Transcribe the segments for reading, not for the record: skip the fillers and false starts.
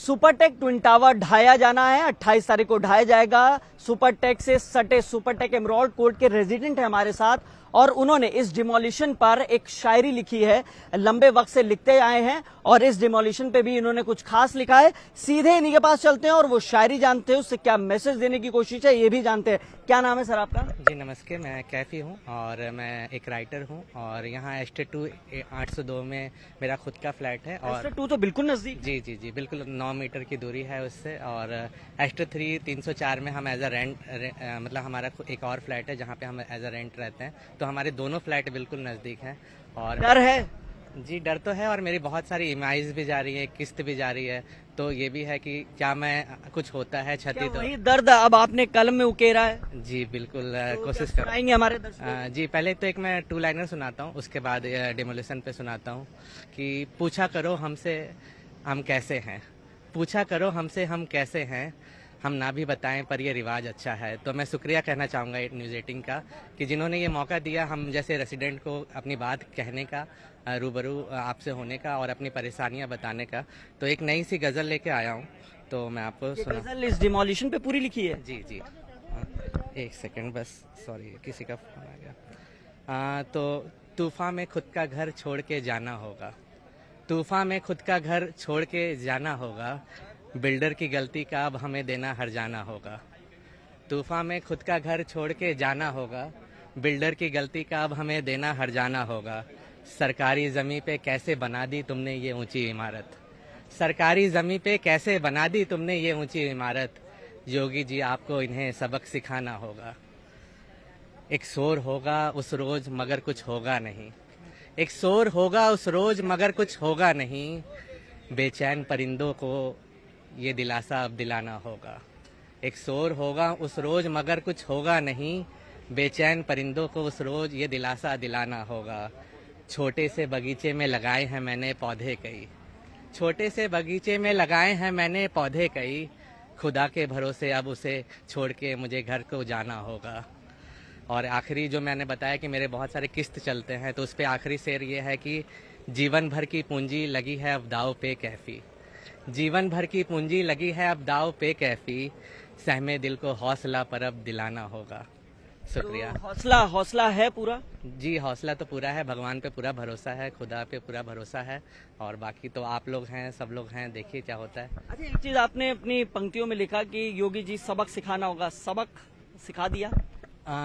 Supertech twin tower ढाया जाना है। 28 तारीख को ढाया जाएगा। सुपरटेक से सटे सुपरटेक एमराल्ड कोर्ट के रेजिडेंट है हमारे साथ और उन्होंने इस डिमोलिशन पर एक शायरी लिखी है। लंबे वक्त से लिखते आए हैं और इस डिमोलिशन पे भी इन्होंने कुछ खास लिखा है। सीधे इन्हीं के पास चलते हैं और वो शायरी जानते हैं, उससे क्या मैसेज देने की कोशिश है ये भी जानते हैं। क्या नाम है सर आपका? जी नमस्ते, मैं कैफी हूँ और मैं एक राइटर हूँ और यहाँ एस्टेट 2 802 में मेरा खुद का फ्लैट है। और एस्टेट 2 तो बिल्कुल नजदीक। जी जी जी बिल्कुल 9 मीटर की दूरी है उससे। और एस्टेट 3 304 में हम एज अ रेंट मतलब हमारा एक और फ्लैट है जहाँ पे हम एज अ रेंट रहते हैं, तो हमारे दोनों फ्लैट बिल्कुल नजदीक हैं। और डर है? जी डर तो है और मेरी बहुत सारी ईएमआईज भी जा रही है, किस्त भी जा रही है, तो ये भी है कि क्या मैं कुछ होता है क्षति तो वही दर्द अब आपने कलम में उकेरा है। जी बिल्कुल तो कोशिश कराएंगे हमारे दर्शकों। जी पहले तो एक मैं 2 लाइनर सुनाता हूँ, उसके बाद डिमोलिशन पे सुनाता हूँ कि पूछा करो हमसे हम कैसे हैं, पूछा करो हमसे हम कैसे हैं, हम ना भी बताएं पर ये रिवाज अच्छा है। तो मैं शुक्रिया कहना चाहूँगा न्यूज़ 18 का कि जिन्होंने ये मौका दिया हम जैसे रेसिडेंट को अपनी बात कहने का, रूबरू आपसे होने का और अपनी परेशानियां बताने का। तो एक नई सी गज़ल लेके आया हूँ, तो मैं आपको गज़ल इस डिमोलिशन पे पूरी लिखी है? जी जी एक सेकंड बस, सॉरी किसी का फोन आ गया। तो तूफान में खुद का घर छोड़ के जाना होगा, तूफान में खुद का घर छोड़ के जाना होगा, बिल्डर की गलती का अब हमें देना हर्जाना होगा। तूफान में खुद का घर छोड़ के जाना होगा, बिल्डर की गलती का अब हमें देना हर्जाना होगा। सरकारी ज़मीं पे कैसे बना दी तुमने ये ऊंची इमारत, सरकारी ज़मीं पे कैसे बना दी तुमने ये ऊंची इमारत, योगी जी आपको इन्हें सबक सिखाना होगा। एक शोर होगा उस रोज़ मगर कुछ होगा नहीं, एक शोर होगा उस रोज़ मगर कुछ होगा नहीं, बेचैन परिंदों को ये दिलासा अब दिलाना होगा। एक शोर होगा उस रोज़ मगर कुछ होगा नहीं, बेचैन परिंदों को उस रोज़ ये दिलासा दिलाना होगा। छोटे से बगीचे में लगाए हैं मैंने पौधे कई, छोटे से बगीचे में लगाए हैं मैंने पौधे कई, खुदा के भरोसे अब उसे छोड़ के मुझे घर को जाना होगा। और आखिरी जो मैंने बताया कि मेरे बहुत सारे किस्त चलते हैं, तो उस पर आखिरी शेर ये है कि जीवन भर की पूंजी लगी है अब दाव पे कैफी, जीवन भर की पूंजी लगी है अब दाव पे कैफी, सहमे दिल को हौसला पर अब दिलाना होगा। शुक्रिया। तो हौसला है पूरा? जी हौसला तो पूरा है, भगवान पे पूरा भरोसा है, खुदा पे पूरा भरोसा है और बाकी तो आप लोग हैं, सब लोग हैं, देखिए क्या होता है। अच्छा, एक चीज आपने अपनी पंक्तियों में लिखा कि योगी जी सबक सिखाना होगा, सबक सिखा दिया?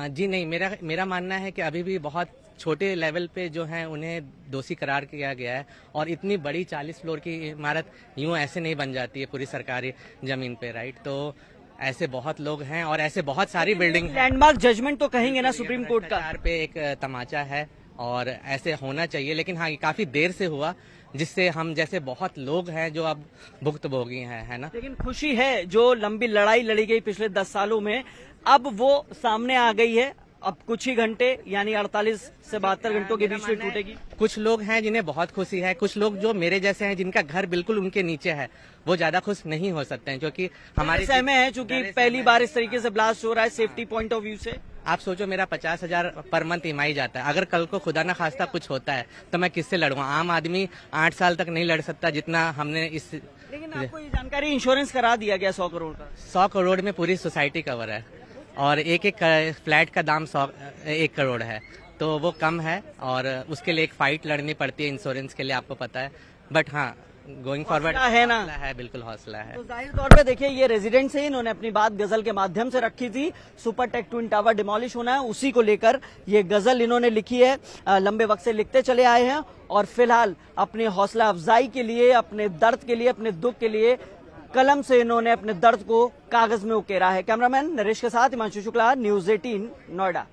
जी नहीं, मेरा मानना है कि अभी भी बहुत छोटे लेवल पे जो हैं उन्हें दोषी करार किया गया है और इतनी बड़ी 40 फ्लोर की इमारत यूं ऐसे नहीं बन जाती है पूरी सरकारी जमीन पे, राइट। तो ऐसे बहुत लोग हैं और ऐसे बहुत सारी बिल्डिंग। लैंडमार्क जजमेंट तो कहेंगे ना सुप्रीम कोर्ट का पे एक तमाचा है और ऐसे होना चाहिए, लेकिन हाँ काफी देर से हुआ, जिससे हम जैसे बहुत लोग हैं जो अब भुक्तभोगी हैं, है ना। लेकिन खुशी है जो लंबी लड़ाई लड़ी गई पिछले 10 सालों में, अब वो सामने आ गई है। अब कुछ ही घंटे यानी 48 से 72 घंटों के बीच में टूटेगी। कुछ लोग हैं जिन्हें बहुत खुशी है, कुछ लोग जो मेरे जैसे हैं जिनका घर बिल्कुल उनके नीचे है वो ज्यादा खुश नहीं हो सकते हैं, क्योंकि हमारे सहमे है चूंकि पहली बार इस तरीके से ब्लास्ट हो रहा है सेफ्टी पॉइंट ऑफ व्यू से। आप सोचो मेरा 50,000 पर मंथ ईएमआई जाता है, अगर कल को खुदा ना खास्ता कुछ होता है तो मैं किससे लड़ूंगा। आम आदमी 8 साल तक नहीं लड़ सकता जितना हमने इस। लेकिन आपको ये जानकारी इंश्योरेंस करा दिया गया 100 करोड़ का? 100 करोड़ में पूरी सोसाइटी कवर है और एक फ्लैट का दाम 1 करोड़ है, तो वो कम है और उसके लिए एक फाइट लड़नी पड़ती है इंश्योरेंस के लिए, आपको पता है। बट हाँ गोइंग फॉरवर्ड है ना, है बिल्कुल हौसला है। तो जाहिर तौर पे देखिए ये रेजिडेंट्स हैं, इन्होंने अपनी बात गजल के माध्यम से रखी थी। सुपरटेक ट्विन टावर डिमोलिश होना है, उसी को लेकर ये गजल इन्होंने लिखी है। लंबे वक्त से लिखते चले आए हैं और फिलहाल अपनी हौसला अफजाई के लिए, अपने दर्द के लिए, अपने दुख के लिए कलम से इन्होंने अपने दर्द को कागज में उकेरा है। कैमरामैन नरेश के साथ हिमांशु शुक्ला, न्यूज़ 18 नोएडा।